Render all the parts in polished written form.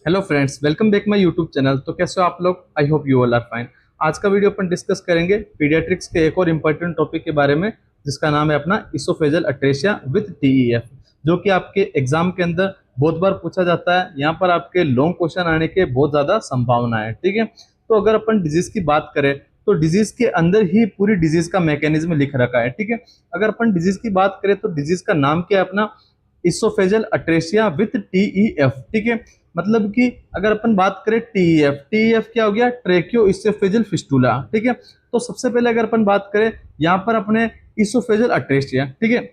Hello friends, welcome back my YouTube channel. तो कैसे हो आप लोग? I hope you all are fine. आज का वीडियो अपन डिस्कस करेंगे पीडियाट्रिक्स के एक और इम्पोर्टेंट टॉपिक के बारे में, जिसका नाम है अपना इसोफेजल अट्रेसिया विद टीईएफ, जो कि आपके एग्जाम के अंदर बहुत बार पूछा जाता है। यहाँ पर आपके लॉन्ग क्वेश्चन आने के बहुत ज़्यादा संभावना है। ठीक है, तो अगर अपन डिजीज की बात करें तो डिजीज के अंदर ही पूरी डिजीज का मैकेनिज्म लिख रखा है। ठीक है, अगर अपन डिजीज की बात करें तो डिजीज का नाम क्या है अपना? Oesophageal atresia with TEF. ठीक है, मतलब कि अगर अपन बात करें टीईएफ, टीईएफ क्या हो गया? ट्रेकियो इसोफेजल फिस्टुला। ठीक है, तो सबसे पहले अगर अपन बात करें यहाँ पर अपने इसोफेजल अट्रेसिया। ठीक है,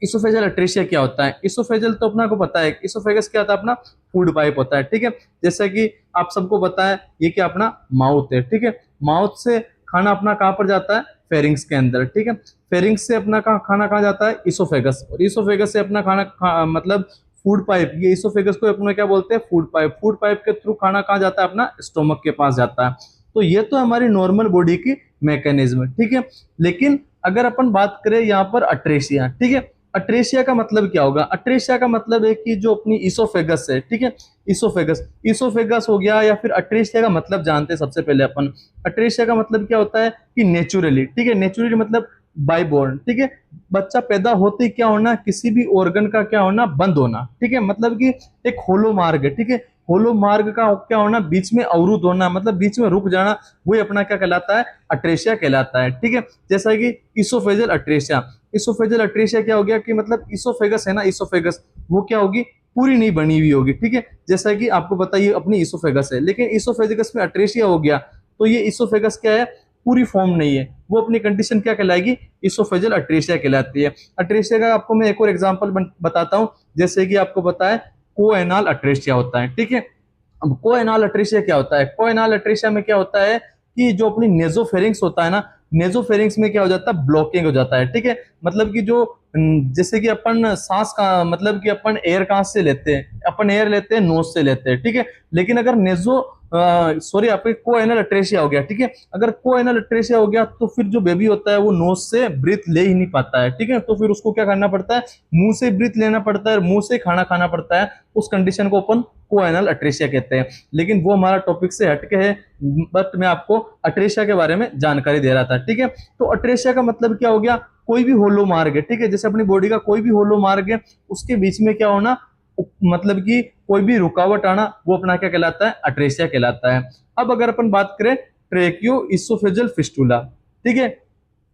इसोफेजल अट्रेसिया क्या होता है? इसोफेजल तो अपना को पता है, इसोफेगस क्या होता है? अपना फूड पाइप होता है। ठीक है, जैसा कि आप सबको पता है ये क्या अपना माउथ है। ठीक है, माउथ से खाना अपना कहाँ पर जाता है? फेरिंग्स के अंदर। ठीक है, फेरिंग्स से अपना खाना कहाँ जाता है? इसोफेगस। और इसोफेगस से अपना मतलब फूड पाइप, ये इसोफेगस को अपने क्या बोलते हैं? Food pipe. फूड पाइप के थ्रू खाना कहाँ जाता है? अपना स्टोमक के पास जाता है। तो ये तो हमारी नॉर्मल बॉडी की मैकेनिज्म है। ठीक है, लेकिन अगर अपन बात करें यहाँ पर अट्रेसिया। ठीक है, अट्रेसिया का मतलब क्या होगा? अट्रेसिया का मतलब है कि जो अपनी इसोफेगस है, ठीक है, इसोफेगस इसोफेगस हो गया, या फिर अट्रेसिया का मतलब जानते हैं सबसे पहले अपन। अट्रेसिया का मतलब क्या होता है कि नेचुरली, ठीक है, नेचुरली मतलब बाय बॉर्न। ठीक है, बच्चा पैदा होते ही क्या होना? किसी भी ऑर्गन का क्या होना? बंद होना। ठीक है, मतलब कि एक होलो मार्ग है। ठीक है, होलो मार्ग का क्या होना? बीच में अवरुद्ध होना, मतलब बीच में रुक जाना, वही अपना क्या कहलाता है? अट्रेसिया कहलाता है। ठीक है, जैसा कि इसोफेजल अट्रेसिया। इसोफेजल अट्रेसिया क्या हो गया कि मतलब इसोफेगस है ना, इसोफेगस वो क्या होगी? पूरी नहीं बनी हुई होगी। ठीक है, जैसा कि आपको पता ये अपनी इसोफेगस है, लेकिन इसोफेगस में अट्रेसिया हो गया तो ये इसोफेगस क्या है? पूरी फॉर्म नहीं है। वो अपनी कंडीशन क्या कहलाएगी? इसोफेजल अट्रेसिया कहलाती है। अट्रेसिया का आपको मैं एक और एग्जांपल बताता हूं। जैसे कि आपको पता है कोएनाल अट्रेसिया होता है। ठीक है, अब कोएनाल अट्रेसिया क्या होता है? कोएनाल अट्रेसिया में क्या होता है कि जो अपनी नेजोफेरिंक्स होता है ना, नेजोफेरिंक्स में क्या हो जाता है? ब्लॉकिंग हो जाता है। ठीक है, मतलब कि जो जैसे कि अपन सांस का मतलब कि अपन एयर कहां से लेते हैं? अपन एयर लेते हैं नोज से लेते हैं। ठीक है, लेकिन अगर नेजो सॉरी आपके कोएनल अट्रेसिया हो गया। ठीक है, अगर कोएनल अट्रेसिया हो गया तो फिर जो बेबी होता है वो नोज से ब्रीथ ले ही नहीं पाता है। ठीक है, तो फिर उसको क्या करना पड़ता है? मुंह से ब्रीथ लेना पड़ता है, मुंह से खाना खाना पड़ता है। उस कंडीशन को अपन कोएनल अट्रेसिया कहते हैं। लेकिन वो हमारा टॉपिक से हटके है, बट मैं आपको अट्रेसिया के बारे में जानकारी दे रहा था। ठीक है, तो अट्रेसिया का मतलब क्या हो गया? कोई भी होलो मार्ग है। ठीक है, जैसे अपनी बॉडी का कोई भी होलो मार्ग है, उसके बीच में क्या होना? मतलब कि कोई भी रुकावट आना, वो अपना क्या कहलाता है? अट्रेसिया कहलाता है। अब अगर अपन बात करें ट्रेकियो इसोफेजल फिस्टुला। ठीक है,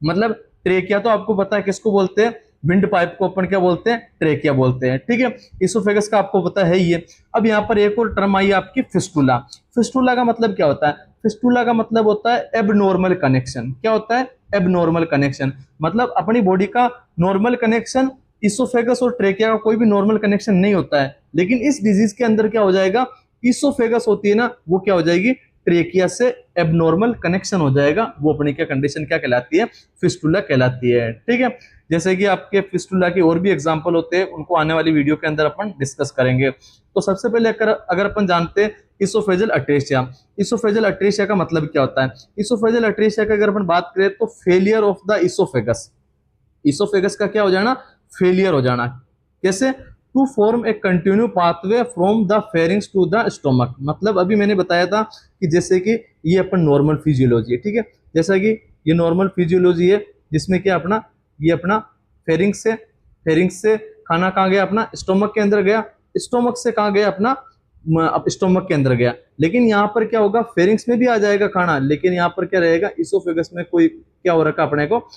मतलब ट्रेकिया तो आपको पता है किसको बोलते हैं? विंड पाइप को अपन क्या बोलते हैं? ट्रेकिया बोलते हैं। ठीक है, इसोफेगस का आपको पता है ही है। अब यहाँ पर एक और टर्म आई आपकी फिस्टुला। फिस्टुला का मतलब क्या होता है? फिस्टुला का मतलब होता है एबनॉर्मल कनेक्शन। क्या होता है? Abnormal connection. मतलब अपनी बॉडी का नॉर्मल कनेक्शन, इसोफेगस और ट्रेकिया का कोई भी नॉर्मल कनेक्शन नहीं होता है, लेकिन इस डिजीज के अंदर क्या हो जाएगा? इसोफेगस होती है ना, वो क्या हो जाएगी? ट्रेकिया से एबनॉर्मल कनेक्शन हो जाएगा। वो अपनी क्या कंडीशन क्या कहलाती है? फिस्टुला कहलाती है। ठीक है, जैसे कि आपके फिस्टुला के और भी एग्जांपल होते हैं, उनको आने वाली वीडियो के अंदर अपन डिस्कस करेंगे। तो सबसे पहले अगर अपन जानते हैं इसोफेजल अट्रेसिया। इसोफेजल अट्रेसिया का मतलब क्या होता है? इसोफेजल अट्रेसिया का अगर अपन बात करें तो failure of the esophagus. Esophagus का क्या हो जाना? फेलियर हो जाना। कैसे? To form a continuous pathway from the pharynx to the stomach. मतलब अभी मैंने बताया था कि जैसे कि ये अपन नॉर्मल फिजियोलॉजी है। ठीक है, जैसा कि ये नॉर्मल फिजियोलॉजी है, जिसमें क्या अपना ये अपना फेरिंग्स से खाना कहाँ गया? अपना स्टोमक के अंदर गया। स्टोमक से कहाँ गया? अपना स्टोमक के अंदर गया। लेकिन यहाँ पर क्या होगा? फेरिंग्स में भी आ जाएगा खाना, लेकिन यहाँ पर क्या रहेगा? इसोफेगस में कोई क्या हो रखा अपने को?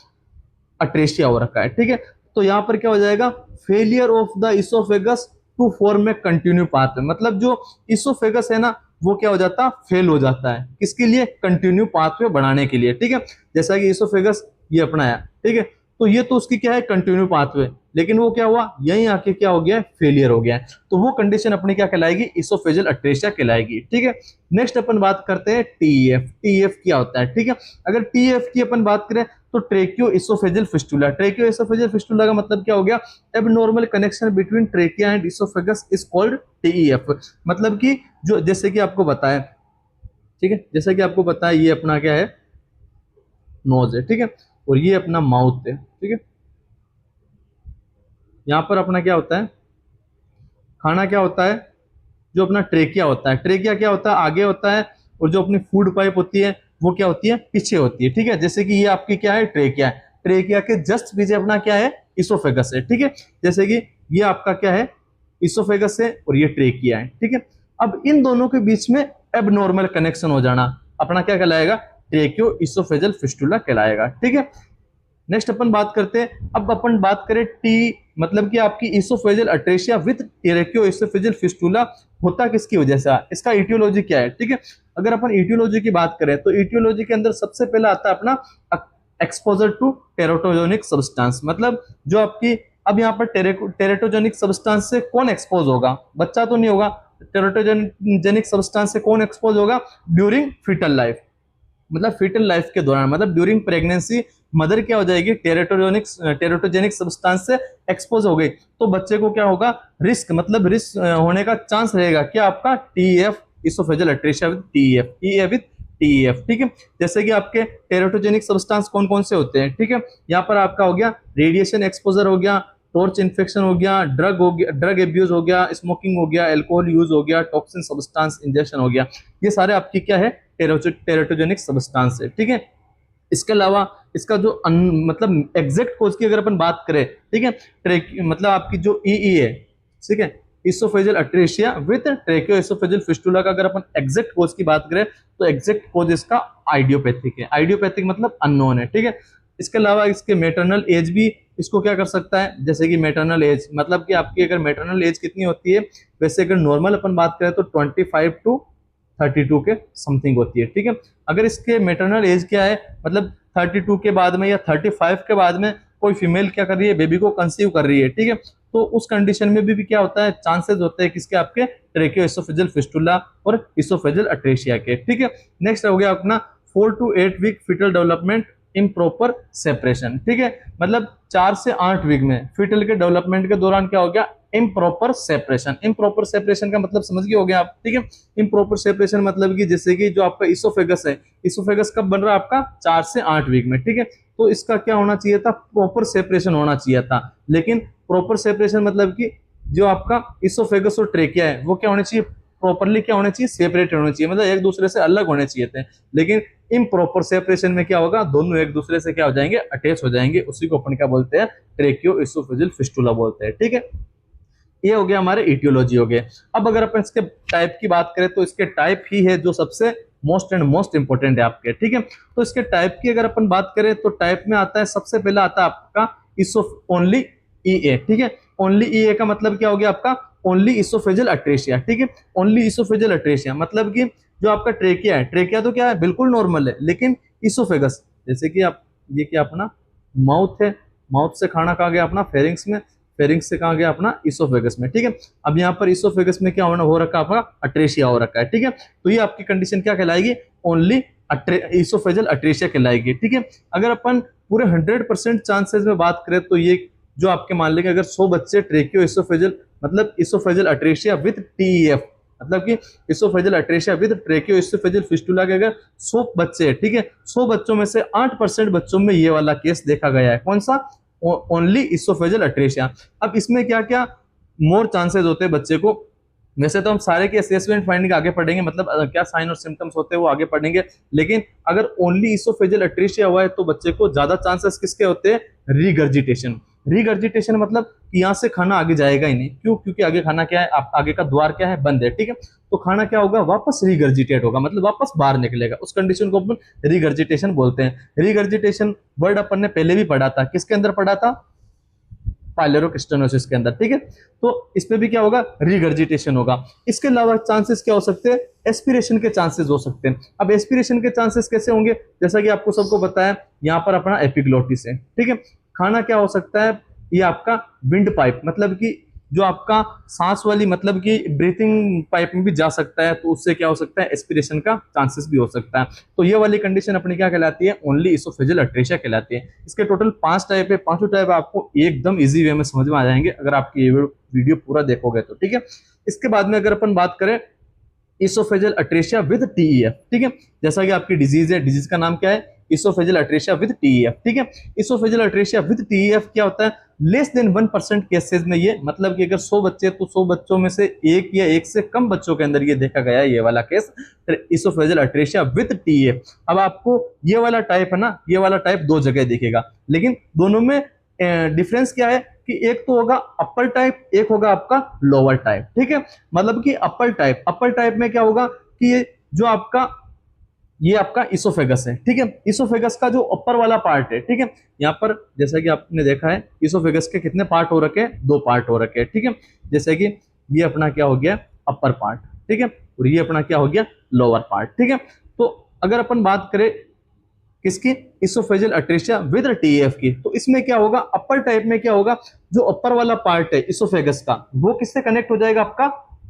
अट्रेसिया हो रखा है। ठीक है, तो यहां पर क्या हो जाएगा? Failure of the esophagus to form a continuous path. मतलब जो इसोफेगस है ना, वो क्या हो जाता? फेल हो जाता है। किसके लिए? कंटिन्यू पाथवे बढ़ाने के लिए। ठीक है, जैसा कि इसोफेगस ये अपना है। ठीक है, तो ये तो उसकी क्या है? Continue pathway. लेकिन वो क्या हुआ? यहीं आके क्या हो गया? फेलियर हो गया। तो वो कंडीशन अपनी क्या कहलाएगी? इसोफेजल अट्रेसिया कहलाएगी। ठीक है, नेक्स्ट अपन बात करते हैं टीएफ। टीएफ क्या होता है? ठीक है, अगर टीएफ की अपन बात करें तो tracheo oesophageal fistula. Tracheo oesophageal fistula का मतलब क्या हो गया? Abnormal connection between trachea and oesophagus is called TEF. मतलब कि जो जैसे कि आपको बताया, ठीक है, जैसे कि आपको पता है ये अपना क्या है? नोज है। ठीक है, और ये अपना माउथ है। ठीक है, यहाँ पर अपना क्या होता है? खाना क्या होता है? जो अपना ट्रेकिया होता है, ट्रेकिया क्या होता है, आगे होता है, और जो अपनी फूड पाइप होती है वो क्या होती है, पीछे होती है। ठीक है, जैसे कि ये आपकी क्या है, ट्रेकिया है, ट्रेकिया के जस्ट पीछे अपना क्या है, इसोफेगस है। ठीक है, जैसे कि ये आपका क्या है, इसोफेगस है, और ये ट्रेकिया है। ठीक है, अब इन दोनों के बीच में एबनॉर्मल कनेक्शन हो जाना अपना क्या कहलाएगा, ट्रेकियो इसोफेजल फिस्टुला कहलाएगा। ठीक है, नेक्स्ट अपन बात करते हैं, अब अपन बात करें टी, मतलब कि आपकी oesophageal atresia with ट्रेकियो oesophageal fistula होता किसकी वजह से, इसका इटियोलॉजी क्या है। ठीक है, अगर अपन इटियोलॉजी की बात करें तो इटियोलॉजी के अंदर सबसे पहला आता है अपना एक्सपोजर टू टेरेटोजेनिक सब्सटेंस, मतलब जो आपकी, अब यहाँ पर टेरेटोजेनिक सब्सटेंस से कौन एक्सपोज होगा, बच्चा तो नहीं होगा, टेरेटोजेनिक सब्सटेंस से कौन एक्सपोज होगा, ड्यूरिंग फीटल लाइफ, मतलब फीटल लाइफ के दौरान, मतलब ड्यूरिंग प्रेगनेंसी मदर क्या हो जाएगी, टेरेटोजेनिक सब्सटेंस से एक्सपोज हो गई, तो बच्चे को क्या होगा, रिस्क, मतलब रिस्क होने का चांस रहेगा क्या आपका, TF oesophageal atresia with TF, TF with TF. ठीक है, जैसे कि आपके टेरेटोजेनिक सब्सटेंस कौन कौन से होते हैं। ठीक है, यहाँ पर आपका हो गया रेडिएशन एक्सपोजर हो गया, टॉर्च इन्फेक्शन हो गया, ड्रग हो गया, ड्रग एब्यूज हो गया, स्मोकिंग हो गया, अल्कोहल यूज हो गया, टॉक्सिन सब्सटेंस इंजेक्शन हो गया, ये सारे आपकी क्या है, टेरेटोजेनिक सब्सटेंस है। ठीक है, इसके अलावा इसका जो मतलब एग्जैक्ट कोज की अगर अपन बात करें, ठीक है, मतलब आपकी जो ई है, ठीक है, oesophageal atresia with ट्रेकियो oesophageal fistula का अगर अपन एग्जैक्ट कोज की बात करें तो एग्जैक्ट कोज इसका आइडियोपैथिक है, आइडियोपैथिक मतलब अननोन है। ठीक है, इसके अलावा इसके मेटरनल एज भी इसको क्या कर सकता है, जैसे कि मेटरनल एज, मतलब कि आपकी अगर मेटरनल एज कितनी होती है, वैसे अगर नॉर्मल अपन बात करें तो 25 टू 32 के समथिंग होती है। ठीक है, अगर इसके मेटरनल एज क्या है, मतलब 32 के बाद में या 35 के बाद में कोई फीमेल क्या कर रही है, बेबी को कंसीव कर रही है। ठीक है, तो उस कंडीशन में भी क्या होता है, चांसेस होते हैं किसके, आपके ट्रेकियो इसोफेजल फिस्टुला और इसोफेजल अट्रेशिया के। ठीक है, नेक्स्ट हो गया अपना 4 to 8 week fetal development improper separation. ठीक है, मतलब 4 से 8 वीक में फीटल के डेवलपमेंट के दौरान क्या हो गया, इम्प्रॉपर सेपरेशन। इम्प्रॉपर सेपरेशन का मतलब समझ गए हो गया आप। ठीक है, इम्प्रॉपर सेपरेशन मतलब कि जैसे कि जो आपका इसोफेगस है, इसोफेगस कब बन रहा है आपका, 4 से 8 वीक में। ठीक है, तो इसका क्या होना चाहिए था, प्रॉपर सेपरेशन होना चाहिए था, लेकिन प्रॉपर सेपरेशन मतलब कि जो आपका इसोफेगस और ट्रेकिया है वो क्या होने चाहिए, प्रॉपरली क्या होने चाहिए, सेपरेट होने चाहिए, मतलब एक दूसरे से अलग होने चाहिए थे। लेकिन इम्प्रॉपर सेपरेशन में क्या होगा, दोनों एक दूसरे से क्या हो जाएंगे, अटैच हो जाएंगे, उसी को अपन क्या बोलते हैं, ट्रेकियो इसोफेजियल फिस्टुला बोलते हैं। ठीक है, ये हो गया हमारे इटियोलॉजी हो गए। अब अगर अपन इसके टाइप की बात करें तो इसके टाइप ही है जो सबसे मोस्ट एंड मोस्ट इंपोर्टेंट है आपके। ठीक है, तो इसके टाइप की अगर अपन बात करें तो टाइप में आता है, सबसे पहला आता है आपका इसो ओनली ई ए। ठीक है, ओनली ई ए का मतलब क्या हो गया आपका, ओनली इसोफेजल अट्रेशिया। ठीक है, ओनली इसोफेजल अट्रेशिया मतलब कि जो आपका ट्रेकिया है, ट्रेकिया तो क्या है, बिल्कुल नॉर्मल है, लेकिन इसोफेगस, जैसे कि आप ये क्या अपना माउथ है, माउथ से खाना कहाँ गया अपना फेरिंग्स में, फेरिंग्स से कहाँ गया अपना इसोफेगस में। ठीक है, अब यहाँ पर इसोफेगस में क्या होना हो रखा है, आपका अट्रेशिया हो रखा है। ठीक है, तो ये आपकी कंडीशन क्या कहलाएगी, ओनली इसोफेजल अट्रेशिया कहलाएगी। ठीक है, अगर अपन पूरे 100% चांसेस में बात करें तो ये जो आपके मान लेंगे, अगर 100 बच्चे ट्रेकियो इसोफेजल मतलब इसोफेजल अट्रेशिया विद टीईएफ, मतलब कि oesophageal atresia with ट्रेकियो oesophageal fistula के अगर 100 बच्चे हैं, ठीक है, 100 बच्चों में से 8% बच्चों में ये वाला केस देखा गया है। कौन सा, ओनली इसोफेजल अट्रेशिया। अब इसमें क्या क्या मोर चांसेस होते हैं बच्चे को, वैसे तो हम सारे के असेसमेंट फाइंडिंग आगे पढ़ेंगे, मतलब क्या साइन और सिम्टम्स होते हैं वो आगे पढ़ेंगे, लेकिन अगर ओनली इसोफेजल अट्रेशिया हुआ है तो बच्चे को ज्यादा चांसेस किसके होते हैं, रीगर्जिटेशन। रीगर्जिटेशन मतलब यहाँ से खाना आगे जाएगा ही नहीं, क्यों, क्योंकि आगे खाना क्या है, आप आगे का द्वार क्या है, बंद है। ठीक है, तो खाना क्या होगा, वापस रीगर्जिटेट होगा, मतलब वापस बाहर निकलेगा, उस कंडीशन को अपन रीगर्जिटेशन बोलते हैं। रीगर्जिटेशन वर्ड अपन ने पहले भी पढ़ा था, किसके अंदर पढ़ा था, पाइलोरोस्टेनोसिस के अंदर। ठीक है, तो इसमें भी क्या होगा, रीगर्जिटेशन होगा। इसके अलावा चांसेस क्या हो सकते हैं, एस्पिरेशन के चांसेस हो सकते हैं। अब एस्पिरेशन के चांसेस कैसे होंगे, जैसा कि आपको सबको बताया, यहाँ पर अपना एपिग्लोटिस है। ठीक है, खाना क्या हो सकता है, ये आपका विंड पाइप, मतलब कि जो आपका सांस वाली, मतलब कि ब्रीथिंग पाइप में भी जा सकता है, तो उससे क्या हो सकता है, एस्पिरेशन का चांसेस भी हो सकता है। तो ये वाली कंडीशन अपनी क्या कहलाती है, ओनली इसोफेजियल अट्रेशिया कहलाती है। इसके टोटल 5 टाइप है, पांचों टाइप आपको एकदम इजी वे में समझ में आ जाएंगे अगर आपकी ये वीडियो पूरा देखोगे तो। ठीक है, इसके बाद में अगर अपन बात करें इसोफेजियल अट्रेशिया विद टीईएफ, ठीक है, जैसा कि आपकी डिजीज है, डिजीज का नाम क्या है, इसोफेजियल अट्रेशिया विद टीईएफ। ठीक है, इसोफेजियल अट्रेशिया विद टीईएफ क्या होता है, लेस देन 1% केसेस में ये, मतलब कि अगर 100 बच्चे तो 100 बच्चों में से एक या एक से कम बच्चों के अंदर ये देखा गया है ये वाला केस, इसोफेजियल अट्रेशिया विद टीईएफ। अब आपको ये वाला टाइप है ना, ये वाला टाइप दो जगह दिखेगा, लेकिन दोनों में डिफरेंस क्या है कि एक तो होगा अपर टाइप, एक होगा आपका लोअर टाइप। ठीक है, मतलब कि अपर टाइप में क्या होगा कि ये जो आपका ये आपका इसोफेगस है। ठीक है, इसोफेगस का जो अपर वाला पार्ट है, ठीक है, यहाँ पर जैसा कि आपने देखा है इसोफेगस के कितने पार्ट हो रखे हैं, दो पार्ट हो रखे हैं। ठीक है, जैसे कि ये अपना क्या हो गया अपर पार्ट, ठीक है, और ये अपना क्या हो गया लोअर पार्ट। ठीक है, तो अगर अपन बात करें किसकी, इसोफेजियल अट्रेशिया विद टीएफ की, तो इसमें क्या होगा, अपर टाइप में क्या होगा, जो अपर वाला पार्ट है इसोफेगस का वो किससे कनेक्ट हो जाएगा, आपका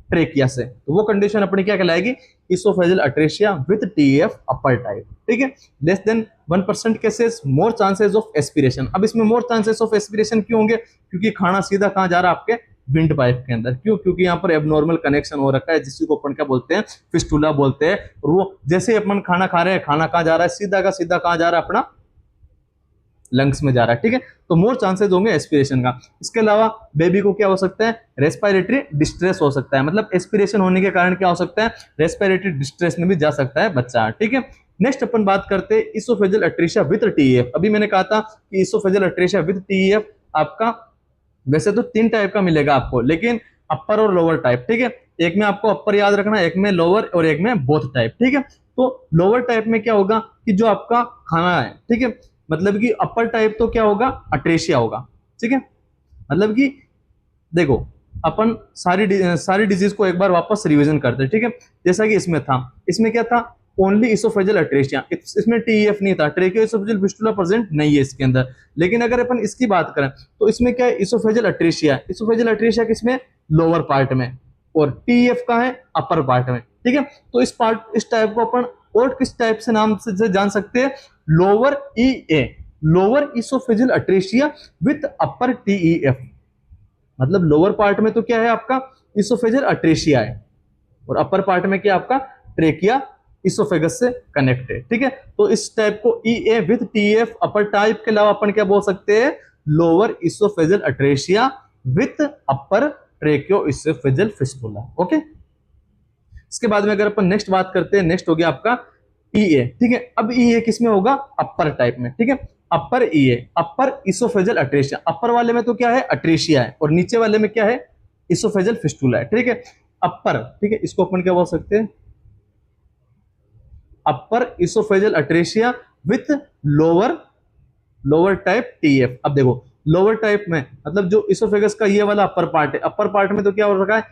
ट्रेकिया से। तो वो कंडीशन अपनी क्या कहलाएगी, oesophageal atresia with TF upper type. ठीक है, less than 1% cases, more chances of aspiration. अब इसमें मोर चांसेस ऑफ एस्पिरेशन क्यों होंगे, क्योंकि खाना सीधा कहां जा रहा है, आपके विंड पाइप के अंदर। क्यों, क्योंकि यहाँ पर एबनॉर्मल कनेक्शन हो रखा है, जिसको अपन क्या बोलते हैं, फिस्टुला बोलते हैं। और वो जैसे अपन खाना खा रहे हैं, खाना कहां जा रहा है, सीधा का सीधा कहां जा रहा है, अपना लंग्स में जा रहा है। ठीक है, तो मोर चांसेस होंगे एस्पिरेशन का। इसके अलावा बेबी को क्या हो सकता है, रेस्पिरेटरी डिस्ट्रेस हो सकता है, मतलब एस्पिरेशन होने के कारण क्या हो सकता है, रेस्पिरेटरी डिस्ट्रेस में भी जा सकता है बच्चा। ठीक है, नेक्स्ट अपन बात करते हैं इसोफेजियल अट्रेशिया विद टीईएफ। अभी मैंने कहा था कि इसोफेजियल अट्रेशिया विद टीईएफ आपका वैसे तो 3 टाइप का मिलेगा आपको, लेकिन अपर और लोअर टाइप। ठीक है, एक में आपको अपर याद रखना, एक में लोअर और एक में बोथ टाइप। ठीक है, तो लोअर टाइप में क्या होगा कि जो आपका खाना है, ठीक है, मतलब कि अपर टाइप तो क्या होगा, अट्रेशिया होगा। ठीक है, मतलब कि देखो अपन सारी डिजीज को एक बार वापस रिवीजन करते हैं। ठीक है, जैसा कि इसमें था, इसमें क्या था, ओनली इसोफेजियल अट्रेशिया, इसमें टीईएफ नहीं था, ट्रेकियोएसोफेजियल फिस्टुला प्रेजेंट नहीं है इसके अंदर। लेकिन अगर अपन इसकी बात करें तो इसमें क्या है, इसोफेजियल अट्रेशिया, इसोफेजियल अट्रेशिया किसमें, लोअर पार्ट में, और टीईएफ का है अपर पार्ट में। ठीक है, तो इस टाइप को अपन और किस टाइप से नाम से जान सकते हैं, lower EA, lower oesophageal atresia with upper TEF. मतलब लोअर पार्ट में तो क्या है आपका इसोफेजियल अट्रेशिया है, और अपर पार्ट में क्या आपका ट्रेकिया इसोफेगस से कनेक्ट है। ठीक है, तो इस टाइप को ईए विद टीएफ अपर टाइप के अलावा अपन क्या बोल सकते हैं, lower oesophageal atresia with upper ट्रेकियो oesophageal fistula. Okay, इसके बाद में अगर अपन नेक्स्ट बात करते हैं, नेक्स्ट हो गया आपका ईए। ठीक है, अब ईए किसमें होगा, अपर टाइप में। ठीक है, अपर ईए, अपर इसोफेजियल अट्रेशिया, अपर वाले में तो क्या है अट्रेशिया है, और नीचे वाले में क्या है इसोफेजियल फिस्टुला है। ठीक है, अपर, ठीक है, इसको अपन क्या बोल सकते हैं, upper oesophageal atresia with lower type TF. अब देखो लोअर टाइप में मतलब जो इसोफेगस का ये वाला अपर पार्ट है, अपर पार्ट में तो क्या हो रखा है,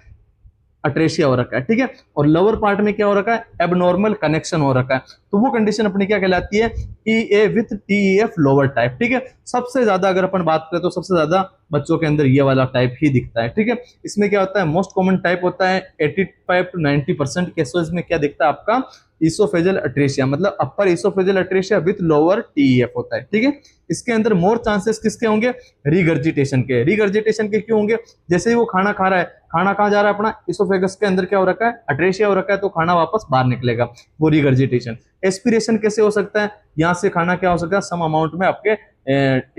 अट्रेशिया हो रखा है। ठीक है, और लोअर पार्ट में क्या हो रखा है, एबनॉर्मल कनेक्शन हो रखा है। तो वो कंडीशन अपनी क्या कहलाती है, ईए विथ टीईएफ लोअर टाइप। ठीक है, सबसे ज्यादा अगर अपन बात करें तो सबसे ज्यादा बच्चों के अंदर ये वाला टाइप ही दिखता है। ठीक है, इसमें क्या होता है, मोस्ट कॉमन टाइप होता है 85 to 90% केसेस में क्या दिखता है आपका इसोफेजियल अट्रेशिया, मतलब अपर इसोफेजियल अट्रेशिया विथ लोअर टीईएफ होता है। ठीक है, इसके अंदर मोर चांसेस किसके होंगे, रिगर्जिटेशन के। रिगर्जिटेशन के क्यों होंगे, जैसे ही वो खाना खा रहा है, खाना कहाँ जा रहा है, अपना इसोफेगस के अंदर क्या हो रखा है, अट्रेशिया हो रखा है, तो खाना वापस बाहर निकलेगा, वो रिगर्जिटेशन। एस्पिरेशन कैसे हो सकता है, यहाँ से खाना क्या हो सकता है, सम अमाउंट में आपके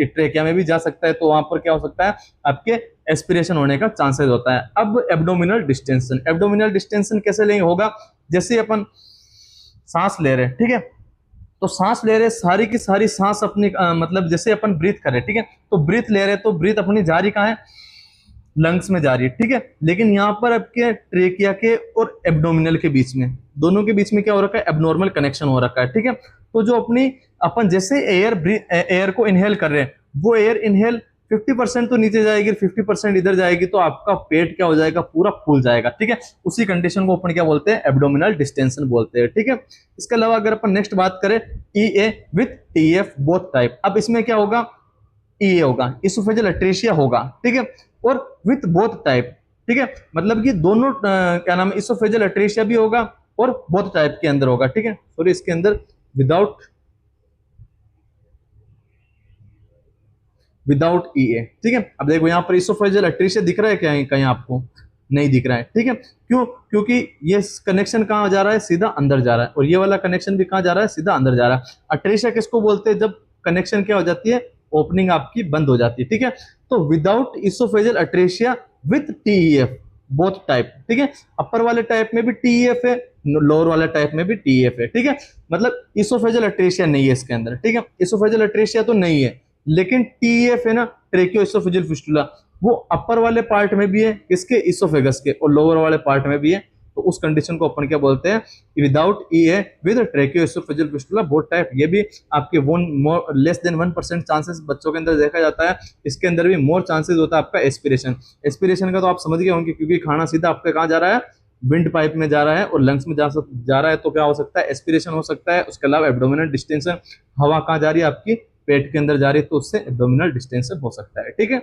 ट्रेकिया में भी जा सकता है, तो वहां पर क्या हो सकता है, आपके एस्पिरेशन होने का चांसेस होता है। अब एब्डोमिनल डिस्टेंशन, एब्डोमिनल डिस्टेंशन कैसे लेंगे, होगा जैसे अपन सांस ले रहे हैं, ठीक है, तो सांस ले रहे सारी की सारी सांस अपनी मतलब जैसे अपन ब्रीथ कर रहे हैं, ठीक है, तो ब्रीथ ले रहे हैं तो ब्रीथ अपनी जा रही कहाँ है, लंग्स में जा रही है। ठीक है, लेकिन यहाँ पर आपके ट्रेकिया के और एब्डोमिनल के बीच में, दोनों के बीच में क्या हो रखा है, एबनॉर्मल कनेक्शन हो रखा है। ठीक है, तो जो अपनी अपन जैसे एयर को इनहेल कर रहे हैं, वो एयर इनहेल 50% तो नीचे जाएगी, 50% इधर जाएगी, तो आपका पेट क्या हो जाएगा, पूरा फूल जाएगा। ठीक है, उसी कंडीशन को अपन क्या बोलते हैं, एब्डोमिनल डिस्टेंशन बोलते हैं। ठीक है, इसके अलावा अगर अपन नेक्स्ट बात करें ईए विथ टीएफ बोथ टाइप, अब इसमें क्या होगा, ईए होगा, इसोफेजियल अट्रेशिया होगा, ठीक है, और विथ बोथ टाइप। ठीक है, मतलब कि दोनों क्या नाम है, इसोफेजियल अट्रेशिया भी होगा और बोथ टाइप के अंदर होगा। ठीक है, सॉरी इसके अंदर विदाउट ईए। ठीक है, अब देखो यहाँ पर इसोफेजियल अट्रेशिया दिख रहा है क्या कहीं आपको, नहीं दिख रहा है, ठीक है। क्यों? क्योंकि ये कनेक्शन कहाँ जा रहा है, सीधा अंदर जा रहा है, और ये वाला कनेक्शन भी कहाँ जा रहा है, सीधा अंदर जा रहा है। अट्रेशिया किसको बोलते हैं? जब कनेक्शन क्या हो जाती है, ओपनिंग आपकी बंद हो जाती है, ठीक है। तो without oesophageal atresia with TEF both type, ठीक है। अपर वाले टाइप में भी टीईएफ है, लोअर वाले टाइप में भी टीईएफ है, ठीक है। मतलब इसोफेजल अट्रेशिया नहीं है इसके अंदर, ठीक है। इसोफेजल अट्रेशिया तो नहीं है, लेकिन टीईएफ है ना, ट्रेकियो इसोफेजल फिस्टुला, वो अपर वाले पार्ट में भी है, किसके, इसोफेगस के, और लोअर वाले पार्ट में भी है। तो उस कंडीशन को अपन क्या बोलते हैं, without EA with ट्रेकियो oesophageal fistula both type. ये भी आपके लेस देन 1% चांसेस बच्चों के अंदर देखा जाता है। इसके अंदर भी मोर चांसेस होता है आपका एस्पिरेशन। एस्पिरेशन का तो आप समझ गए होंगे, क्योंकि खाना सीधा आपका कहाँ जा रहा है, विंड पाइप में जा रहा है और लंग्स में जा रहा है, तो क्या हो सकता है, एस्पिरेशन हो सकता है। उसके अलावा एब्डोमिनल डिस्टेंशन, हवा कहाँ जा रही है, आपकी पेट के अंदर जा रही है, तो उससे एब्डोमिनल डिस्टेंशन हो सकता है, ठीक है।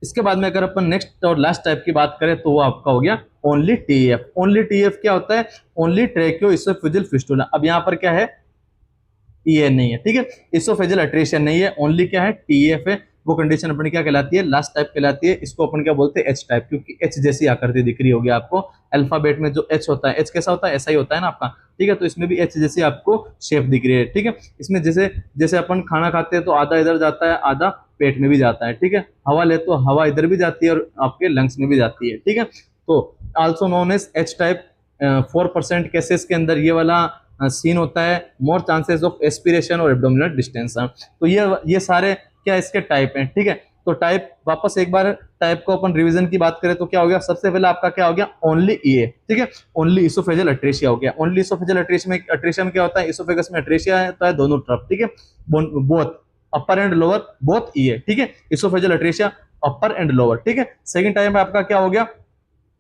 इसके बाद में अगर अपन नेक्स्ट और लास्ट टाइप की बात करें तो वो आपका हो गया ओनली टीएफ। ओनली टीएफ क्या होता है, ओनली ट्रेकियो इसोफेजियल फिस्टुला। अब यहाँ पर क्या है, ईए नहीं है, ठीक है, इसोफेजियल अट्रेशिया नहीं है, ओनली क्या है, टीएफ है। वो कंडीशन अपनी क्या कहलाती है, लास्ट टाइप कहलाती है। इसको अपन क्या बोलते हैं, एच टाइप, क्योंकि एच जैसी आकृति दिख रही होगी आपको। अल्फाबेट में जो एच होता है, एच कैसा होता है, ऐसा ही होता है ना आपका, ठीक है। तो इसमें भी एच जैसी आपको शेप दिख रही है, ठीक है। इसमें जैसे जैसे अपन खाना खाते हैं तो आधा इधर जाता है, आधा पेट में भी जाता है, ठीक है। हवा ले तो हवा इधर भी जाती है और आपके लंग्स में भी जाती है, ठीक है। तो also known as H type. 4% cases के अंदर ये वाला सीन होता है, मोर चांसेस ऑफ एस्पिरेशन और एब्डोमिनल डिस्टेंशन। तो ये सारे क्या इसके टाइप हैं, ठीक है। तो टाइप, वापस एक बार टाइप को अपन रिवीजन की बात करें तो क्या हो गया, सबसे पहले आपका क्या हो गया, ओनली ईए, ठीक है, ओनली इसोफेजियल अट्रेशिया हो गया। ओनली इसोफेजियल अट्रेशिया में क्या होता है, इसोफेगस में अट्रेशिया होता है दोनों तरफ, ठीक है, both upper and lower both EA, ठीक है। Oesophageal atresia upper and lower, ठीक है। सेकंड टाइप में आपका क्या हो गया,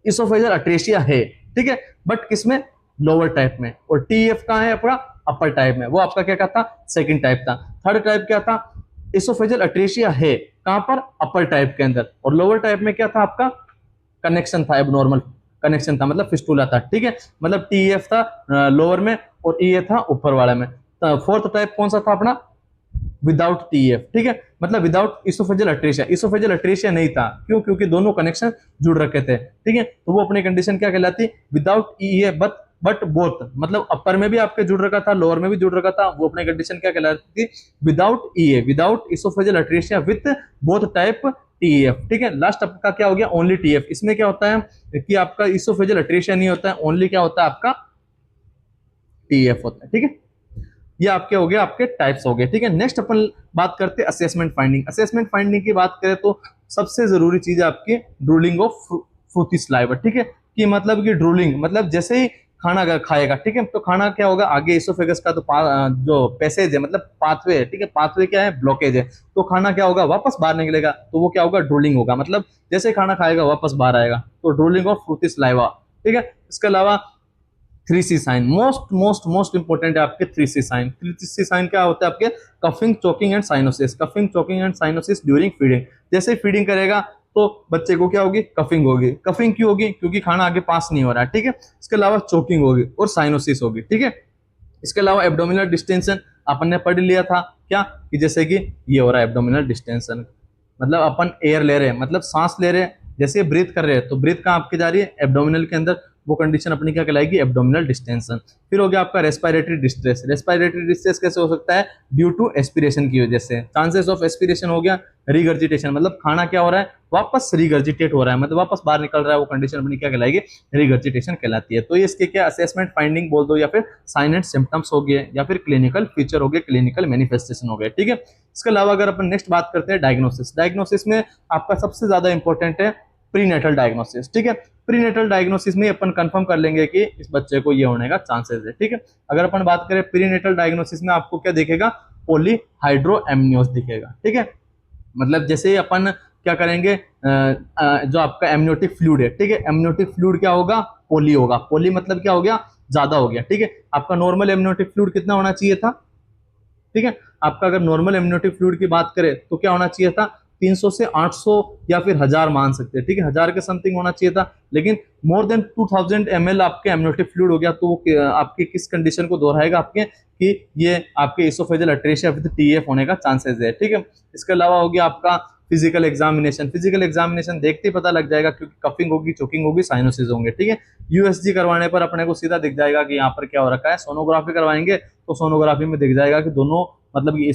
इसोफेजियल अट्रेशिया है, ठीक है, बट किसमें, लोअर टाइप में। और टीएफ कहां है आपका, अपर टाइप में। वो आपका क्या था, सेकंड टाइप था। थर्ड टाइप क्या था, इसोफेजियल अट्रेशिया है कहां पर, अपर टाइप के अंदर, और लोअर टाइप में क्या था आपका, कनेक्शन था, एबनॉर्मल कनेक्शन था, मतलब फिस्टुला था, ठीक है। मतलब टीएफ था लोअर में और ईए था ऊपर वाले में। फोर्थ टाइप कौन सा था अपना, विदाउट टीएफ, ठीक है, मतलब without oesophageal atresia. Oesophageal atresia नहीं था, क्यों, क्योंकि दोनों कनेक्शन जुड़ रखे थे, ठीक है। तो वो अपनी कंडीशन क्या कहलाती, विदाउट ईए बट बोथ, मतलब अपर में भी आपके जुड़ रखा था, लोअर में भी जुड़ रखा था। वो अपनी कंडीशन क्या कहलाती थी, without EA, without oesophageal atresia with both type TF, ठीक है। लास्ट आपका क्या हो गया, ओनली टीएफ। इसमें क्या होता है कि आपका इसोफेजियल अट्रेशिया नहीं होता है, ओनली क्या होता है आपका, टीएफ होता है, ठीक है। ये आपके हो गए, आपके टाइप्स हो गए, ठीक है। नेक्स्ट अपन बात करते हैं असेसमेंट फाइंडिंग। असेसमेंट फाइंडिंग की बात करें तो सबसे जरूरी चीज है आपकी ड्रूलिंग ऑफ फ्रूटी स्लाइवर, ठीक है। कि मतलब कि ड्रूलिंग मतलब जैसे ही खाना खाएगा, ठीक है, तो खाना क्या होगा, आगे इसोफेगस का तो जो पैसेज है, मतलब पाथवे है, ठीक है, पाथवे क्या है, ब्लॉकेज है, तो खाना क्या होगा, वापस बाहर निकलेगा, तो वो क्या होगा, ड्रूलिंग होगा, मतलब जैसे खाना खाएगा वापस बाहर आएगा, तो ड्रूलिंग ऑफ फ्रूटी स्लाइवा, ठीक है। इसके अलावा 3C sign, most most most important है आपके 3C साइन। 3C साइन क्या होता है आपके, coughing, choking and cyanosis. Coughing, choking and cyanosis during feeding. जैसे फीडिंग करेगा तो बच्चे को क्या होगी, कफिंग होगी। कफिंग क्यों होगी, क्योंकि खाना आगे पास नहीं हो रहा है, ठीक है। इसके अलावा चोकिंग होगी और साइनोसिस होगी, ठीक है। इसके अलावा एब्डोमिनल डिस्टेंशन अपन ने पढ़ लिया था क्या, कि जैसे कि ये हो रहा है एब्डोमिनल डिस्टेंशन, मतलब अपन एयर ले रहे हैं, मतलब सांस ले रहे हैं, जैसे ब्रीथ कर रहे हैं तो ब्रीथ कहाँ आपके जा रही है, एब्डोमिनल के अंदर, वो कंडीशन अपनी क्या कहलाएगी, एब्डोमिनल डिस्टेंशन। फिर हो गया आपका रेस्पिरेटरी डिस्ट्रेस। रेस्पिरेटरी डिस्ट्रेस कैसे हो सकता है, ड्यू टू एस्पिरेशन की वजह से। चांसेस ऑफ एस्पिरेशन हो गया रिगर्जिटेशन, मतलब खाना क्या हो रहा है, वापस रिगर्जिटेट हो रहा है, मतलब वापस बाहर निकल रहा है, वो कंडीशन अपनी क्या कहलाएगी, रिगर्जिटेशन कहलाती है। तो ये इसके क्या असेसमेंट फाइंडिंग बोल दो, या फिर साइन एंड सिम्टम्स हो गए, या फिर क्लिनिकल फीचर हो गए, क्लिनिकल मैनिफेस्टेशन हो गए, ठीक है। इसके अलावा अगर अपन नेक्स्ट बात करते हैं डायग्नोसिस। डायग्नोसिस में आपका सबसे ज्यादा इंपॉर्टेंट है प्रीनेटल डायग्नोसिस, ठीक है। प्रीनेटल डायग्नोसिस में अपन कंफर्म कर लेंगे कि इस बच्चे को ये होने का चांसेस है, ठीक है। अगर अपन बात करें प्रीनेटल डायग्नोसिस में आपको क्या दिखेगा, पॉलीहाइड्रोएमनियोस दिखेगा, ठीक है। मतलब जैसे अपन क्या करेंगे, जो आपका एमनियोटिक फ्लूइड है, ठीक है, एमनियोटिक फ्लूइड क्या होगा, पोली होगा। पोली मतलब क्या हो गया, ज्यादा हो गया, ठीक है। आपका नॉर्मल एमनियोटिक फ्लूइड कितना होना चाहिए था, ठीक है। आपका अगर नॉर्मल एमनियोटिक फ्लूइड की बात करें तो क्या होना चाहिए था, 300 से 800 या फिर 1000 मान सकते हैं, ठीक है, 1000 के समथिंग होना चाहिए था। लेकिन मोर देन 2000 ml आपके एमनियोटिक फ्लूइड हो गया, तो वो आपकी किस कंडीशन को दोहराएगा, आपके कि ये आपके इसोफेजियल अट्रेशिया विद टीएफ होने का चांसेस है, ठीक है। इसके अलावा हो गया आपका फिजिकल एग्जामिनेशन देखते ही पता लग जाएगा, क्योंकि कफिंग होगी, चोकिंग होगी, साइनोसिस होंगे, ठीक है। यूएसजी करवाने पर अपने को सीधा दिख जाएगा कि यहाँ पर क्या हो रखा है। सोनोग्राफी करवाएंगे तो सोनोग्राफी में दिख जाएगा कि दोनों मतलब कि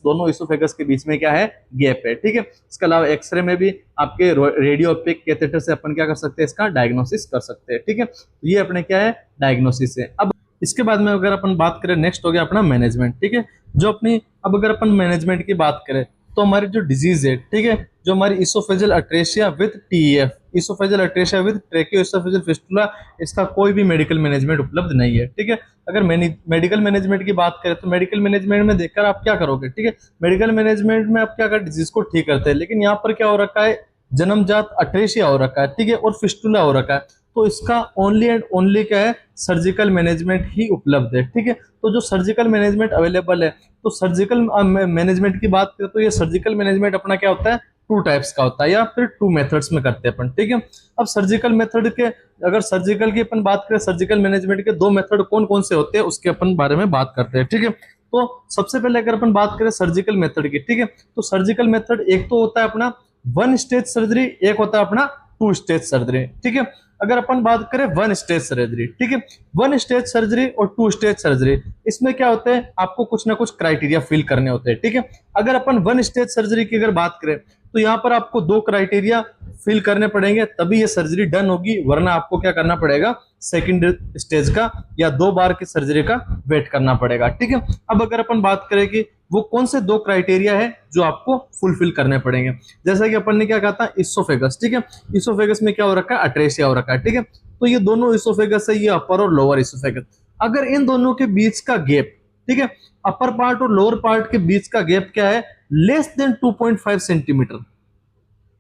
दोनों इसोफेगस के बीच में क्या है, गैप है, ठीक है। इसके अलावा एक्सरे में भी आपके रेडियो ओपेक कैथेटर से अपन क्या कर सकते हैं, इसका डायग्नोसिस कर सकते हैं, ठीक है। तो ये अपने क्या है, डायग्नोसिस है। अब इसके बाद में अगर अपन बात करें, नेक्स्ट हो गया अपना मैनेजमेंट, ठीक है। जो अपनी अब अगर अपन मैनेजमेंट की बात करें तो हमारी जो डिजीज है, ठीक है, जो हमारी oesophageal atresia with TEF, oesophageal atresia with tracheoesophageal fistula, इसका कोई भी मेडिकल मैनेजमेंट उपलब्ध नहीं है, ठीक है। अगर मेडिकल मैनेजमेंट की बात करें तो मेडिकल मैनेजमेंट में देखकर आप क्या करोगे, ठीक है। मेडिकल मैनेजमेंट में आप क्या कर डिजीज को ठीक करते हैं, लेकिन यहाँ पर क्या हो रखा है, जन्मजात अट्रेशिया हो रखा है, ठीक है, और फिस्टुला हो रखा है, तो इसका ओनली एंड ओनली क्या है, सर्जिकल मैनेजमेंट ही उपलब्ध है, ठीक है। तो जो सर्जिकल मैनेजमेंट अवेलेबल है, तो सर्जिकल मैनेजमेंट की बात करें तो ये सर्जिकल मैनेजमेंट अपना क्या होता है, टू टाइप्स का होता है या फिर टू मेथड्स में करते हैं अपन, ठीक है। अब सर्जिकल मेथड के, अगर सर्जिकल की अपन बात करें, सर्जिकल मैनेजमेंट के दो मेथड कौन कौन से होते हैं उसके अपन बारे में बात करते हैं, ठीक है। तो सबसे पहले अगर अपन बात करें सर्जिकल मेथड की, ठीक है, तो सर्जिकल मेथड एक तो होता है अपना वन स्टेज सर्जरी, एक होता है अपना टू स्टेज सर्जरी, ठीक है। अगर अपन बात करें वन स्टेज सर्जरी, ठीक है, वन स्टेज सर्जरी और टू स्टेज सर्जरी, इसमें क्या होता है, आपको कुछ ना कुछ क्राइटेरिया फिल करने होते हैं, ठीक है। अगर अपन वन स्टेज सर्जरी की अगर बात करें तो यहाँ पर आपको दो क्राइटेरिया फिल करने पड़ेंगे, तभी ये सर्जरी डन होगी, वरना आपको क्या करना पड़ेगा, सेकंड स्टेज का या 2 बार की सर्जरी का वेट करना पड़ेगा, ठीक है। अब अगर अपन बात करें कि वो कौन से दो क्राइटेरिया है जो आपको फुलफिल करने पड़ेंगे, जैसा कि अपन ने क्या कहा था, इसोफेगस, ठीक है। इसोफेगस में क्या हो रखा है, अट्रेशिया हो रखा है, ठीक है। तो ये दोनों इसोफेगस है, ये अपर और लोअर इसोफेगस। अगर इन दोनों के बीच का गैप, ठीक है, अपर पार्ट और लोअर पार्ट के बीच का गैप क्या है, लेस देन 2.5 सेंटीमीटर,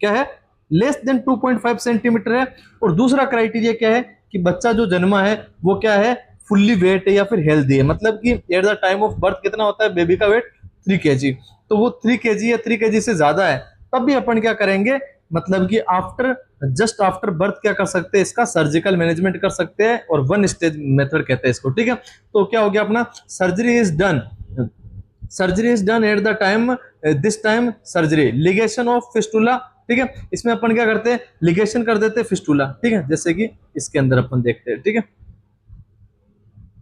क्या है, लेस देन 2.5 सेंटीमीटर है। और दूसरा क्राइटेरिया क्या है कि बच्चा जो जन्मा है वो क्या है, फुल्ली वेट है या फिर हेल्दी है, मतलब कि at the time of birth कितना होता है बेबी का वेट, 3 kg, तो वो 3 kg या 3 kg से ज्यादा है, तब भी अपन क्या करेंगे, मतलब कि जस्ट आफ्टर बर्थ क्या कर सकते हैं, इसका सर्जिकल मैनेजमेंट कर सकते हैं, और वन स्टेज मेथड कहते हैं इसको, ठीक है। तो क्या हो गया अपना, surgery is done at the time, this time surgery, ligation of fistula, ठीक है। इसमें अपन क्या करते हैं, लिगेशन कर देते हैं फिस्टुला, ठीक है, जैसे कि इसके अंदर अपन देखते हैं, ठीक है,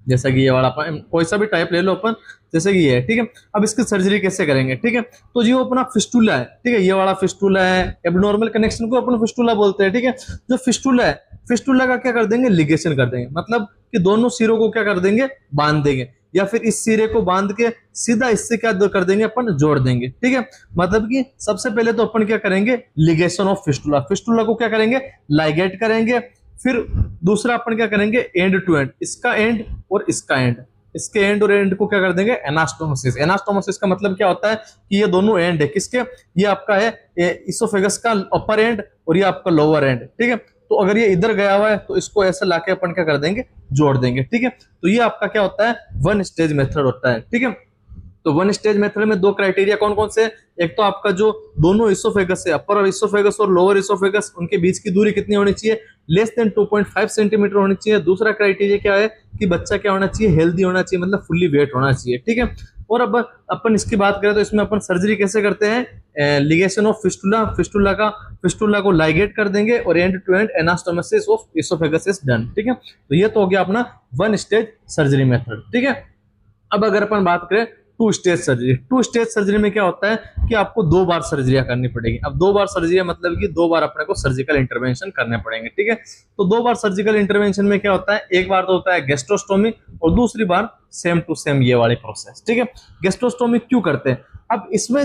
जैसा कि ये वाला अपन कोई सा भी टाइप ले लो अपन, जैसे कि ये है, ठीक है। अब इसकी सर्जरी कैसे करेंगे, ठीक है, तो जो अपना फिस्टुला है, ठीक है, ये वाला फिस्टुला है, एबनॉर्मल कनेक्शन को अपन फिस्टुला बोलते हैं, ठीक है। जो फिस्टुला है, फिस्टुला का क्या कर देंगे, लिगेशन कर देंगे, मतलब कि दोनों सिरों को क्या कर देंगे, बांध देंगे, या फिर इस सिरे को बांध के सीधा इससे क्या कर देंगे, अपन जोड़ देंगे, ठीक है। मतलब कि सबसे पहले तो अपन क्या करेंगे, लिगेशन ऑफ फिस्टुला, फिस्टुला को क्या करेंगे, लाइगेट करेंगे। फिर दूसरा अपन क्या करेंगे, एंड टू एंड, इसका एंड और इसका एंड, इसके एंड और एंड को क्या कर देंगे, एनास्टोमोसिस। एनास्टोमोसिस का मतलब क्या होता है कि ये दोनों एंड है किसके, ये आपका है इसोफेगस का अपर एंड और ये आपका लोअर एंड, ठीक है। तो अगर ये इधर गया हुआ है तो इसको ऐसे लाके अपन क्या कर देंगे, जोड़ देंगे, ठीक है। तो ये आपका क्या होता है, वन स्टेज मेथड होता है, ठीक है। तो वन स्टेज मेथड में दो क्राइटेरिया कौन कौन से, एक तो आपका जो दोनों इसोफेगस है, अपर और इसोफेगस और लोअर इसोफेगस, उनके बीच की दूरी कितनी होनी चाहिए, लेस देन 2.5 सेंटीमीटर होनी चाहिए। दूसरा क्राइटेरिया क्या है कि बच्चा क्या होना चाहिए, हेल्दी होना चाहिए, मतलब फुल्ली वेट होना चाहिए, ठीक है। और अब अपन इसकी बात करें तो इसमें अपन सर्जरी कैसे करते हैं, लिगेशन ऑफ फिस्टुला, फिस्टुला को लाइगेट कर देंगे और end to end anastomosis of esophagus is done, ठीक है। तो ये तो हो गया अपना वन स्टेज सर्जरी मेथड, ठीक है। अब अगर अपन बात करें टू स्टेज सर्जरी में क्या होता है कि आपको 2 बार सर्जरियां करनी पड़ेगी। अब 2 बार सर्जरी मतलब कि 2 बार अपने को सर्जिकल इंटरवेंशन करने पड़ेंगे, ठीक है। तो 2 बार सर्जिकल इंटरवेंशन में क्या होता है, एक बार तो होता है गैस्ट्रोस्टोमी और दूसरी बार सेम टू सेम ये वाली प्रोसेस, ठीक है। गैस्ट्रोस्टोमी क्यों करते हैं, अब इसमें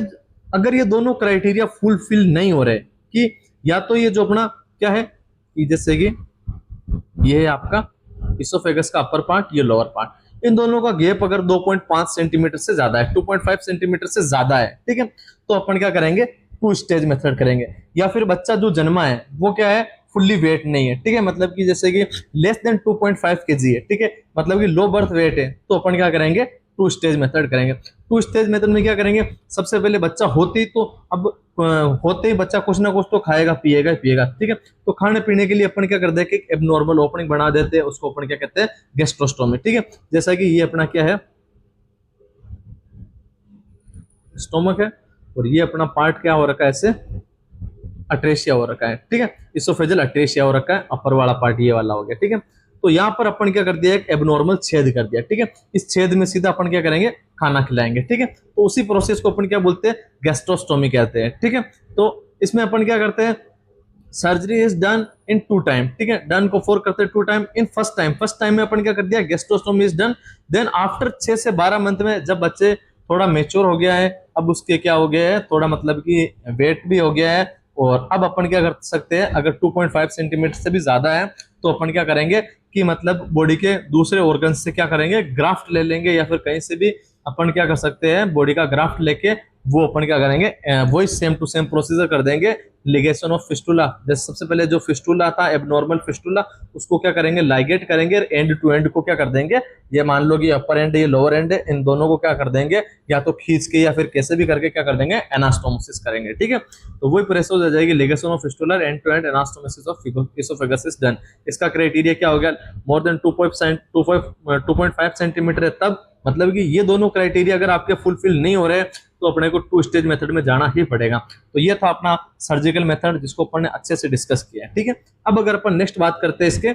अगर ये दोनों क्राइटेरिया फुलफिल नहीं हो रहे कि या तो ये जो अपना क्या है कि जैसे कि ये है आपका इसोफेगस का अपर पार्ट, ये लोअर पार्ट, इन दोनों का गैप अगर 2.5 सेंटीमीटर से ज्यादा है, 2.5 सेंटीमीटर से ज्यादा है, ठीक है, तो अपन क्या करेंगे, टू स्टेज मेथड करेंगे। या फिर बच्चा जो जन्मा है वो क्या है, फुल्ली वेट नहीं है, ठीक है, मतलब कि जैसे कि लेस देन 2.5 kg है, ठीक है, मतलब कि लो बर्थ वेट है, तो अपन क्या करेंगे, टू स्टेज मेथड करेंगे। टू स्टेज मेथड में क्या करेंगे, सबसे पहले बच्चा होते ही बच्चा कुछ ना कुछ तो खाएगा पिएगा, ठीक है। तो खाने पीने के लिए अपन क्या कर देते हैं, एबनॉर्मल ओपनिंग बना देते हैं, उसको अपन क्या कहते हैं, गैस्ट्रोस्टोमी, ठीक है। जैसा कि ये अपना क्या है, स्टोमक है, और ये अपना पार्ट क्या हो रखा है, ऐसे अट्रेशिया हो रखा है, ठीक है, इसोफेजल अट्रेशिया हो रखा है, अपर वाला पार्ट ये वाला हो गया, ठीक है। तो यहाँ पर अपन क्या कर दिया, एक एबनॉर्मल छेद कर दिया, ठीक है। इस छेद में सीधा अपन क्या करेंगे, खाना खिलाएंगे, ठीक है। तो उसी प्रोसेस को अपन क्या बोलते हैं, गैस्ट्रोस्टोमी कहते हैं, ठीक है। तो इसमें अपन क्या करते हैं, surgery is done in 2 time, ठीक है, डन को 4 करते हैं 2 टाइम। इन फर्स्ट टाइम में अपन क्या कर दिया, gastrostomy is done. Then after 6 से 12 मंथ में जब बच्चे थोड़ा मेच्योर हो गया है, अब उसके क्या हो गया है, थोड़ा मतलब कि वेट भी हो गया है, और अब अपन क्या कर सकते हैं, अगर 2.5 सेंटीमीटर से भी ज्यादा है तो अपन क्या करेंगे कि मतलब बॉडी के दूसरे ऑर्गन से क्या करेंगे, ग्राफ्ट ले लेंगे, या फिर कहीं से भी अपन क्या कर सकते हैं, बॉडी का ग्राफ्ट लेके वो अपन क्या करेंगे, वही सेम टू सेम प्रोसीजर कर देंगे, लिगेशन ऑफ फिस्टुला। जैसे सबसे पहले जो फिस्टुला था, एबनॉर्मल फिस्टुला, उसको क्या करेंगे, लाइगेट करेंगे, एंड टू एंड को क्या कर देंगे, ये मान लो कि अपर एंड ये लोअर एंड है, इन दोनों को क्या कर देंगे, या तो खींच के या फिर कैसे भी करके क्या कर देंगे, एनास्टोमोसिस करेंगे, ठीक है। तो वही प्रोसेस हो जाएगी, ligation of fistula, end to end anastomosis of esophagus is done. इसका क्राइटेरिया क्या हो गया, मोर देन 2.5 सेंटीमीटर है तब, मतलब कि ये दोनों क्राइटेरिया अगर आपके फुलफिल नहीं हो रहे तो अपने को 2 स्टेज मेथड में जाना ही पड़ेगा। तो ये था अपना सर्जिकल मेथड जिसको अपन ने अच्छे से डिस्कस किया है, ठीक है। अब अगर अपन नेक्स्ट बात करते हैं इसके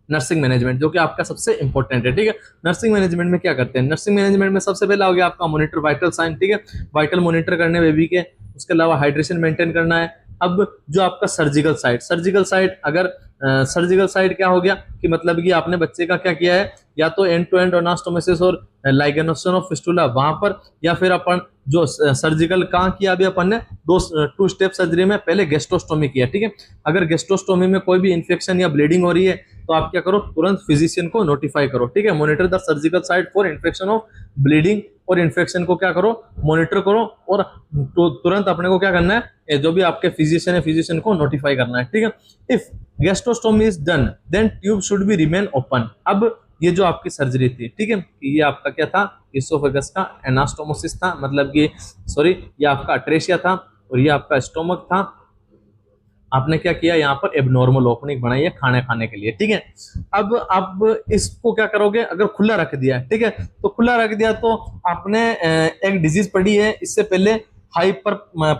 नर्सिंग मैनेजमेंट, जो कि आपका सबसे इंपॉर्टेंट है, ठीक है। नर्सिंग मैनेजमेंट में क्या करते हैं, नर्सिंग मैनेजमेंट में सबसे पहला हो गया आपका मॉनिटर वाइटल साइन, ठीक है, वाइटल मॉनिटर करने बेबी के, उसके अलावा हाइड्रेशन मेंटेन करना है। अब जो आपका सर्जिकल साइड अगर सर्जिकल साइड क्या हो गया कि मतलब कि आपने बच्चे का क्या किया है, या तो एंड टू एंड एनास्टोमोसिस और लाइगेनेशन ऑफ फिस्टुला वहां पर, या फिर अपन जो सर्जिकल कहाँ किया अभी अपन ने 2 स्टेप सर्जरी में, पहले गेस्ट्रोस्टोमी किया, ठीक है। अगर गेस्ट्रोस्टोमी में कोई भी इन्फेक्शन या ब्लीडिंग हो रही है तो आप क्या करो, तुरंत फिजिशियन को नोटिफाई करो, ठीक है। Monitor the surgical side for infection of bleeding, और इन्फेक्शन को क्या करो, मॉनिटर करो, और तो तुरंत अपने को क्या करना है, जो भी आपके फिजिशियन है फिजिशियन को नोटिफाई करना है, ठीक है। If gastrostomy is done then tube should be remain open. अब ये जो आपकी सर्जरी थी, ठीक है, ये आपका क्या था, इसोफेगस का एनास्टोमोसिस था, मतलब कि सॉरी ये आपका अट्रेशिया था, और ये आपका स्टोमक था। आपने क्या किया, यहाँ पर एबनॉर्मल ओपनिंग बनाई है खाने खाने के लिए, ठीक है। अब इसको क्या करोगे, अगर खुला रख दिया, ठीक है, तो खुला रख दिया तो आपने एक डिजीज पढ़ी है इससे पहले, हाइपर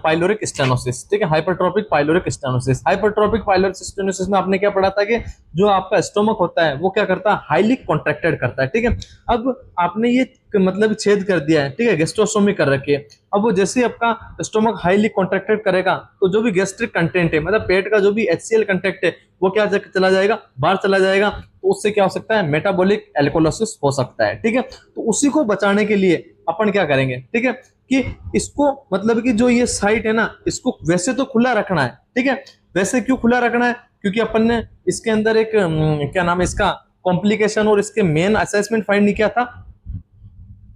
पाइलोरिक स्टेनोसिस, ठीक है, हाइपरट्रोपिक पाइलोरिक स्टेनोसिस। हाइपरट्रोपिक पाइलोरिक स्टेनोसिस में आपने क्या पढ़ा था कि जो आपका स्टोमक होता है वो क्या करता है, हाईली कॉन्ट्रैक्टेड करता है, ठीक है। अब आपने ये मतलब छेद कर दिया है, ठीक है, गैस्ट्रोस्टोमी कर रखी है। अब वो जैसे ही आपका स्टोमक हाईली कॉन्ट्रैक्टेड करेगा तो जो भी गैस्ट्रिक कंटेंट है, मतलब पेट का जो भी HCl कंटेंट है वो क्या चला जाएगा, बाहर चला जाएगा। तो उससे क्या हो सकता है, मेटाबॉलिक एल्कोलोसिस हो सकता है, ठीक है। तो उसी को बचाने के लिए अपन क्या करेंगे, ठीक है, कि इसको मतलब कि जो ये साइट है ना, इसको वैसे तो खुला रखना है, ठीक है। वैसे क्यों खुला रखना है, क्योंकि अपन ने इसके अंदर एक क्या नाम है इसका, कॉम्प्लिकेशन और इसके मेन असेसमेंट फाइंड नहीं किया था,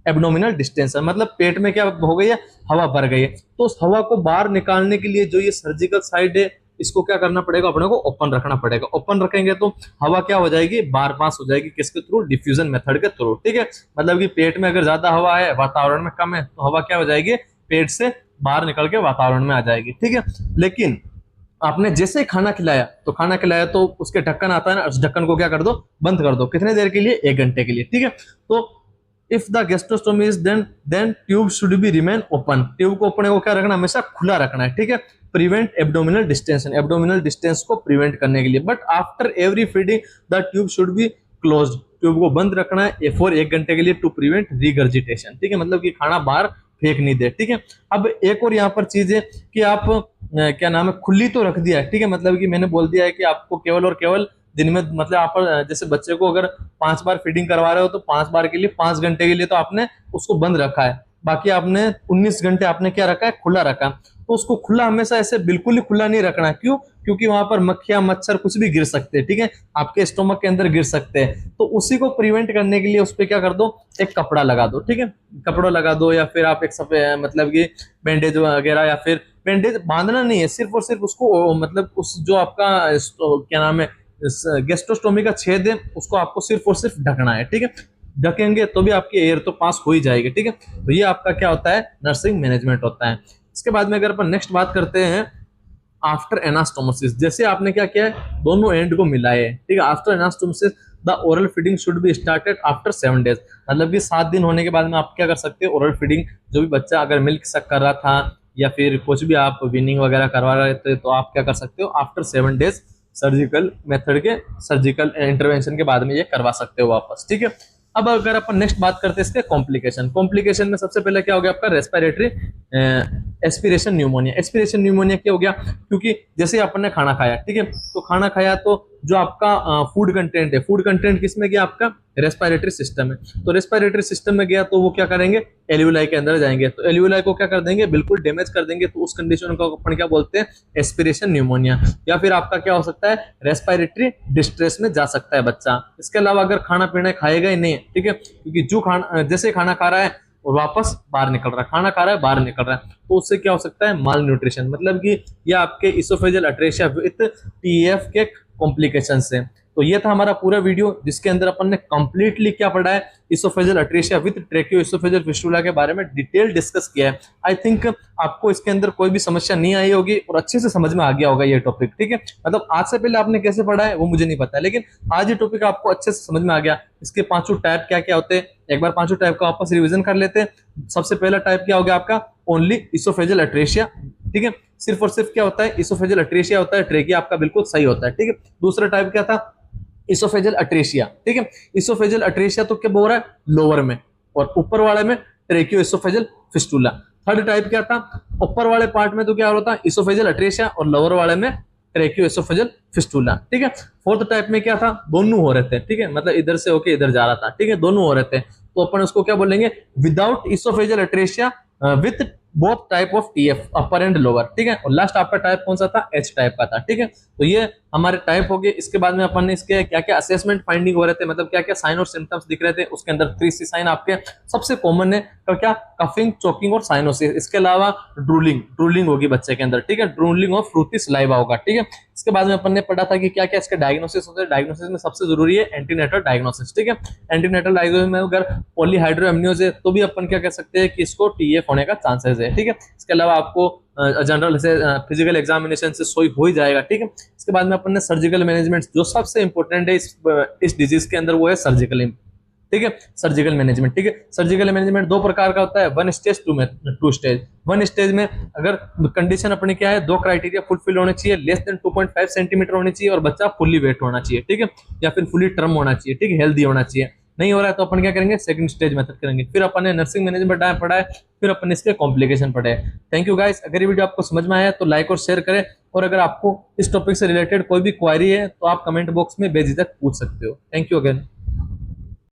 एब्डोमिनल डिस्टेंशन, मतलब पेट में क्या हो गई है, हवा भर गई है। तो उस हवा को बाहर निकालने के लिए जो ये सर्जिकल साइड है इसको क्या करना पड़ेगा, अपने को ओपन रखना पड़ेगा। ओपन रखेंगे तो हवा क्या हो जाएगी, बाहर पास हो जाएगी, किसके थ्रू, डिफ्यूजन मेथड के थ्रू, ठीक है। मतलब कि पेट में अगर ज्यादा हवा है, वातावरण में कम है, तो हवा क्या हो जाएगी, पेट से बाहर निकल के वातावरण में आ जाएगी, ठीक है। लेकिन आपने जैसे ही खाना खिलाया तो उसके ढक्कन आता है ना, उस ढक्कन को क्या कर दो, बंद कर दो, कितने देर के लिए, 1 घंटे के लिए, ठीक है। तो if the gastrostomy is then tube should be remain open. Tube को अपने को क्या रखना, हमेशा खुला रखना है, ठीक है। Prevent abdominal distension, abdominal distance को प्रिवेंट करने के लिए। But after every feeding the tube should be closed, tube को बंद रखना है फॉर 1 घंटे के लिए, टू प्रिवेंट रिगर्जिटेशन, ठीक है, मतलब कि खाना बाहर फेंक नहीं दे, ठीक है। अब एक और यहाँ पर चीज है कि आप क्या नाम है, खुली तो रख दिया है, ठीक है, मतलब कि मैंने बोल दिया है कि आपको केवल और केवल दिन में, मतलब आप जैसे बच्चे को अगर 5 बार फीडिंग करवा रहे हो तो 5 बार के लिए 5 घंटे के लिए तो आपने उसको बंद रखा है, बाकी आपने 19 घंटे आपने क्या रखा है, खुला रखा। तो उसको खुला हमेशा ऐसे बिल्कुल ही खुला नहीं रखना, क्यों, क्योंकि वहां पर मक्खियां मच्छर कुछ भी गिर सकते हैं, ठीक है, आपके स्टोमक के अंदर गिर सकते हैं। तो उसी को प्रिवेंट करने के लिए उस पर क्या कर दो, एक कपड़ा लगा दो, ठीक है, कपड़ा लगा दो, या फिर आप एक सफेद मतलब कि बैंडेज वगैरह, या फिर बैंडेज बांधना नहीं है, सिर्फ और सिर्फ उसको मतलब उस जो आपका क्या नाम है गैस्ट्रोस्टोमी का छेद है उसको आपको सिर्फ और सिर्फ ढकना है, ठीक है। ढकेंगे तो भी आपकी एयर तो पास हो ही जाएगी, ठीक है। तो ये आपका क्या होता है, नर्सिंग मैनेजमेंट होता है। इसके बाद में अगर अपन नेक्स्ट बात करते हैं आफ्टर एनास्टोमोसिस, जैसे आपने क्या किया है, दोनों एंड को मिलाए, ठीक है। After anastomosis the oral feeding should be started after 7 days. मतलब कि 7 दिन होने के बाद में आप क्या कर सकते हो, ओरल फीडिंग जो भी बच्चा अगर मिल्क सक कर रहा था या फिर कुछ भी आप वीनिंग वगैरह करवा रहे थे, तो आप क्या कर सकते हो, आफ्टर 7 डेज सर्जिकल मेथड के सर्जिकल इंटरवेंशन के बाद में ये करवा सकते हो वापस। ठीक है, अब अगर अपन नेक्स्ट बात करते हैं इसके कॉम्प्लिकेशन। कॉम्प्लिकेशन में सबसे पहले क्या हो गया आपका, respiratory aspiration pneumonia. Aspiration pneumonia क्या हो गया, क्योंकि जैसे अपन ने खाना खाया, ठीक है, तो खाना खाया तो जो आपका फूड कंटेंट है, फूड कंटेंट किस में गया, आपका रेस्पिरेटरी सिस्टम है। तो रेस्पिरेटरी सिस्टम में गया तो वो क्या करेंगे, एल्यूलाई के अंदर जाएंगे, तो एल्यूलाई को क्या कर देंगे, बिल्कुल डैमेज कर देंगे। तो उस कंडीशन को अपन क्या बोलते हैं, एस्पिरेशन न्यूमोनिया। या फिर आपका क्या हो सकता है, रेस्पिरेटरी डिस्ट्रेस में जा सकता है बच्चा। इसके अलावा अगर खाना पीना खाएगा ही नहीं, ठीक है, क्योंकि जो खाना जैसे खाना खा रहा है और वापस बाहर निकल रहा है, खाना खा रहा है बाहर निकल रहा है, तो उससे क्या हो सकता है, माल न्यूट्रिशन। मतलब कि यह आपके इसोफेजियल अट्रेसिया विद टीएफ के कॉम्प्लिकेशन से। तो ये था हमारा पूरा वीडियो जिसके अंदर अपन ने कंप्लीटली क्या पढ़ा है, इसोफेजियल अट्रेसिया विद ट्रेकियो इसोफेजियल फिस्टुला के बारे में डिटेल डिस्कस किया है। आई थिंक आपको इसके अंदर कोई भी समस्या नहीं आई होगी और अच्छे से समझ में आ गया होगा ये टॉपिक। ठीक है, मतलब आज से पहले आपने कैसे पढ़ा है वो मुझे नहीं पता, लेकिन आज ये टॉपिक आपको अच्छे से समझ में आ गया। इसके पांचों टाइप क्या क्या होते हैं, एक बार पांचों टाइप का वापस रिविजन कर लेते हैं। सबसे पहला टाइप क्या हो गया आपका, ओनली इसोफेजियल अट्रेसिया। ठीक है, सिर्फ और सिर्फ क्या होता है, इसोफेजियल अट्रेसिया होता है, ट्रेकिया आपका बिल्कुल सही होता है। ठीक है, दूसरा टाइप क्या था, इसोफेजियल अट्रेसिया। ठीक है, इसोफेजियल अट्रेसिया तो क्या बोल रहा है, लोअर में, और ऊपर वाले में ट्रेकियो इसोफेजियल फिस्टुला। थर्ड टाइप क्या था, ऊपर वाले पार्ट में तो क्या होता है, इसोफेजियल अट्रेसिया, और लोअर वाले में ट्रेकियो इसोफेजियल फिस्टुला। ठीक है, फोर्थ टाइप में क्या था, दोनों हो रहे थे। ठीक है, मतलब इधर से होके इधर जा रहा था। ठीक है, दोनों हो रहे थे, तो अपन उसको क्या बोलेंगे, without oesophageal अट्रेसिया with both type of TF, upper and lower. ठीक है, और लास्ट आपका टाइप कौन सा था, एच टाइप का था। ठीक है, तो ये हमारे टाइप हो गए। इसके बाद में अपन ने इसके क्या क्या असेसमेंट फाइंडिंग हो रहे थे, मतलब क्या क्या साइन और सिम्टम्स दिख रहे थे, उसके अंदर 3C साइन आपके सबसे कॉमन है। तो क्या, कफिंग, चोकिंग और साइनोसिस। इसके अलावा ड्रूलिंग होगी बच्चे के अंदर। ठीक है, ड्रूलिंग और फ्रूटी सलाइवा होगा। ठीक है, इसके बाद में अपन ने पढ़ा था कि क्या क्या इसके डायग्नोसिस होते हैं। डायग्नोसिस में सबसे जरूरी है एंटीनेटल डायग्नोसिस। ठीक है, एंटीनेटल डायग्नोसिस में अगर पॉलीहाइड्रोएमनियोज है तो भी अपन क्या कह सकते हैं कि इसको टीएफ होने का चांसेस है। ठीक है, इसके अलावा आपको जनरल से फिजिकल एग्जामिनेशन से सोई हो ही जाएगा। ठीक है, इसके बाद में अपन ने सर्जिकल मैनेजमेंट, जो सबसे इंपॉर्टेंट है इस डिजीज के अंदर, वो है सर्जिकल। ठीक है, सर्जिकल मैनेजमेंट। ठीक है, सर्जिकल मैनेजमेंट दो प्रकार का होता है, 1 स्टेज 2 स्टेज। 1 स्टेज में अगर कंडीशन अपनी क्या है, दो क्राइटेरिया फुलफिल होने चाहिए, लेस देन 2.5 सेंटीमीटर होनी चाहिए और बच्चा फुल्ली वेट होना चाहिए। ठीक है, या फिर फुली टर्म होना चाहिए। ठीक है, हेल्दी होना चाहिए। नहीं हो रहा है तो अपन क्या करेंगे, सेकंड स्टेज मेथड करेंगे। फिर अपन ने नर्सिंग मैनेजमेंट पढ़ा है, फिर अपन इसके कॉम्प्लिकेशन पढ़े हैं। थैंक यू गाइस, अगर ये वीडियो आपको समझ में आया तो लाइक और शेयर करें, और अगर आपको इस टॉपिक से रिलेटेड कोई भी क्वेरी है तो आप कमेंट बॉक्स में बेझिझक पूछ सकते हो। Thank you again.